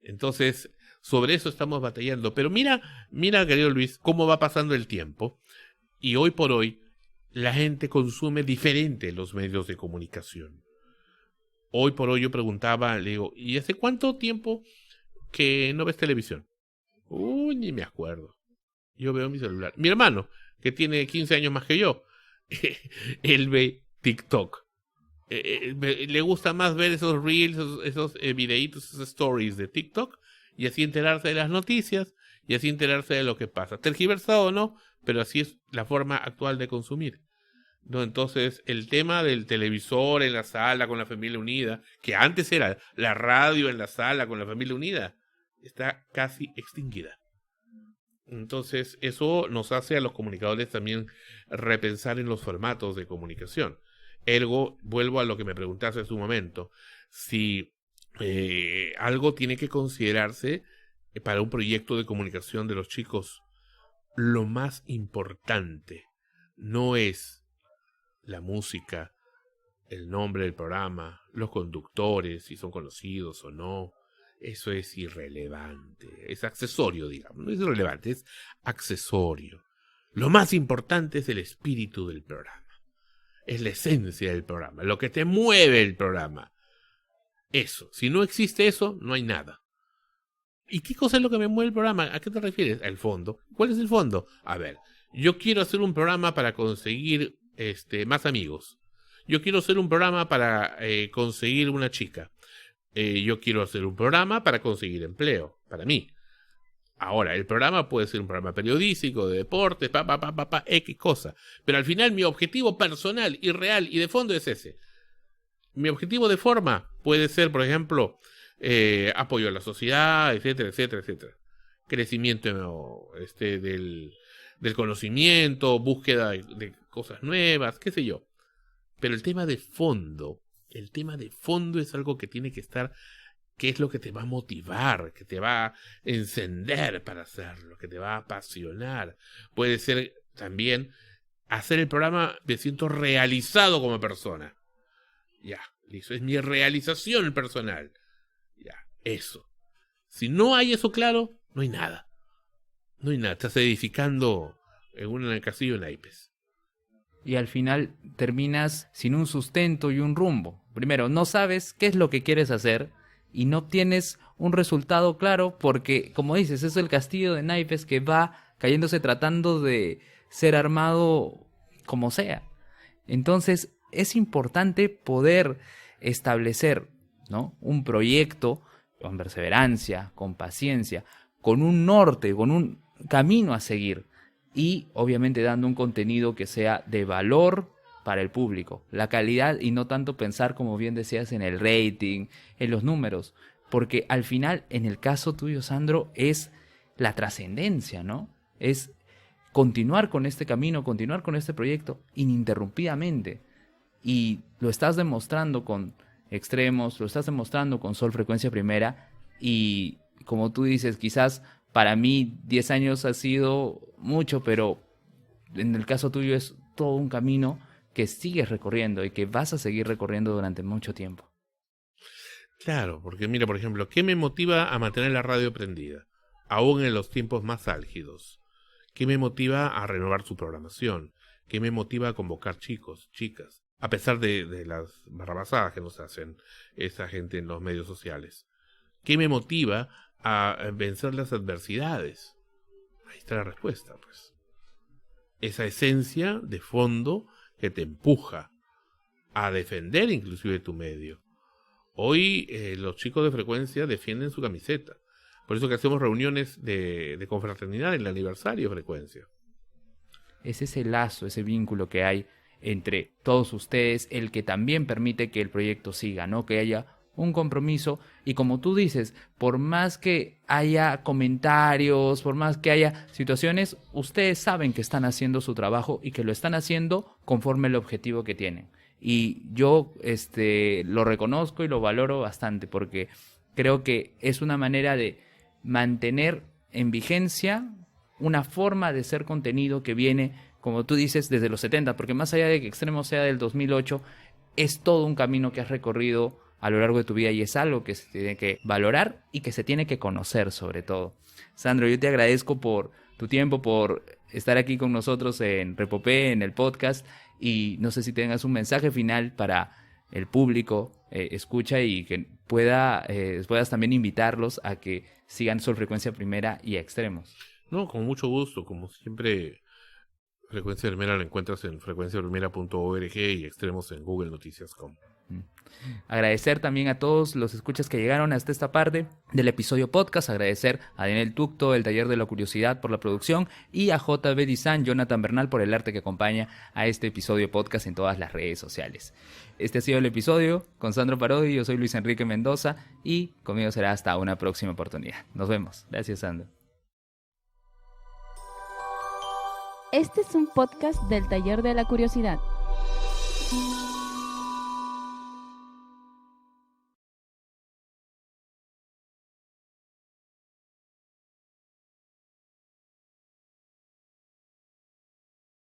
E: Entonces, sobre eso estamos batallando. Pero mira, querido Luis, cómo va pasando el tiempo. Y hoy por hoy, la gente consume diferente los medios de comunicación. Hoy por hoy yo preguntaba, le digo, ¿y hace cuánto tiempo que no ves televisión? ni me acuerdo. Yo veo mi celular. Mi hermano, que tiene 15 años más que yo, él ve TikTok. Le gusta más ver esos reels, esos videitos, esos stories de TikTok, y así enterarse de las noticias, y así enterarse de lo que pasa. Tergiversado o no, pero así es la forma actual de consumir. ¿No? Entonces, el tema del televisor en la sala con la familia unida, que antes era la radio en la sala con la familia unida, está casi extinguida. Entonces, eso nos hace a los comunicadores también repensar en los formatos de comunicación. Ergo, vuelvo a lo que me preguntaste hace un momento, si algo tiene que considerarse para un proyecto de comunicación de los chicos. Lo más importante no es la música, el nombre del programa, los conductores, si son conocidos o no. Eso es irrelevante, es accesorio, digamos, no es irrelevante, es accesorio. Lo más importante es el espíritu del programa, es la esencia del programa, lo que te mueve el programa. Eso, si no existe eso, no hay nada. ¿Y qué cosa es lo que me mueve el programa? ¿A qué te refieres? El fondo. ¿Cuál es el fondo? A ver, yo quiero hacer un programa para conseguir más amigos. Yo quiero hacer un programa para conseguir una chica. Yo quiero hacer un programa para conseguir empleo, para mí. Ahora, el programa puede ser un programa periodístico, de deportes, X cosa. Pero al final mi objetivo personal y real y de fondo es ese. Mi objetivo de forma puede ser, por ejemplo, apoyo a la sociedad, etcétera, etcétera, etcétera. Crecimiento del conocimiento, búsqueda de cosas nuevas, qué sé yo. Pero el tema de fondo es algo que tiene que estar, que es lo que te va a motivar, que te va a encender para hacerlo, que te va a apasionar. Puede ser también hacer el programa, me siento realizado como persona. Ya, listo, es mi realización personal. Ya, eso. Si no hay eso claro, no hay nada. No hay nada, estás edificando en un castillo de naipes.
D: Y al final terminas sin un sustento y un rumbo. Primero, no sabes qué es lo que quieres hacer y no obtienes un resultado claro porque, como dices, es el castillo de naipes que va cayéndose tratando de ser armado como sea. Entonces, es importante poder establecer, ¿no?, un proyecto con perseverancia, con paciencia, con un norte, con un camino a seguir. Y obviamente dando un contenido que sea de valor para el público, la calidad y no tanto pensar, como bien decías, en el rating, en los números, porque al final, en el caso tuyo, Sandro, es la trascendencia, ¿no? Es continuar con este camino, continuar con este proyecto ininterrumpidamente, y lo estás demostrando con Extremos, lo estás demostrando con Sol Frecuencia Primera, y como tú dices, quizás para mí 10 años ha sido mucho, pero en el caso tuyo es todo un camino que sigues recorriendo y que vas a seguir recorriendo durante mucho tiempo.
E: Claro, porque mira, por ejemplo, ¿qué me motiva a mantener la radio prendida? Aún en los tiempos más álgidos. ¿Qué me motiva a renovar su programación? ¿Qué me motiva a convocar chicos, chicas? A pesar de las barrabasadas que nos hacen esa gente en los medios sociales. ¿Qué me motiva a vencer las adversidades? Ahí está la respuesta, pues. Esa esencia de fondo que te empuja a defender inclusive tu medio. Hoy los chicos de Frecuencia defienden su camiseta. Por eso que hacemos reuniones de confraternidad en el aniversario de Frecuencia.
D: Es ese lazo, ese vínculo que hay entre todos ustedes, el que también permite que el proyecto siga, ¿no? Que haya un compromiso, y como tú dices, por más que haya comentarios, por más que haya situaciones, ustedes saben que están haciendo su trabajo y que lo están haciendo conforme al objetivo que tienen. Y yo lo reconozco y lo valoro bastante, porque creo que es una manera de mantener en vigencia una forma de ser contenido que viene, como tú dices, desde los 70, porque más allá de que Extremo sea del 2008, es todo un camino que has recorrido a lo largo de tu vida, y es algo que se tiene que valorar y que se tiene que conocer sobre todo. Sandro, yo te agradezco por tu tiempo, por estar aquí con nosotros en Repopé, en el podcast, y no sé si tengas un mensaje final para el público escucha y que puedas también invitarlos a que sigan Sol Frecuencia Primera y a Extremos.
E: No, con mucho gusto, como siempre. Frecuencia Primera la encuentras en frecuenciaprimera.org y Extremos en Google Noticias.com.
D: Agradecer también a todos los escuchas que llegaron hasta esta parte del episodio podcast. Agradecer a Daniel Tucto, el Taller de la Curiosidad, por la producción, y a JB Dizan, Jonathan Bernal, por el arte que acompaña a este episodio podcast en todas las redes sociales. Este ha sido el episodio con Sandro Parodi. Yo soy Luis Enrique Mendoza y conmigo será hasta una próxima oportunidad. Nos vemos. Gracias, Sandro.
A: Este es un podcast del Taller de la Curiosidad.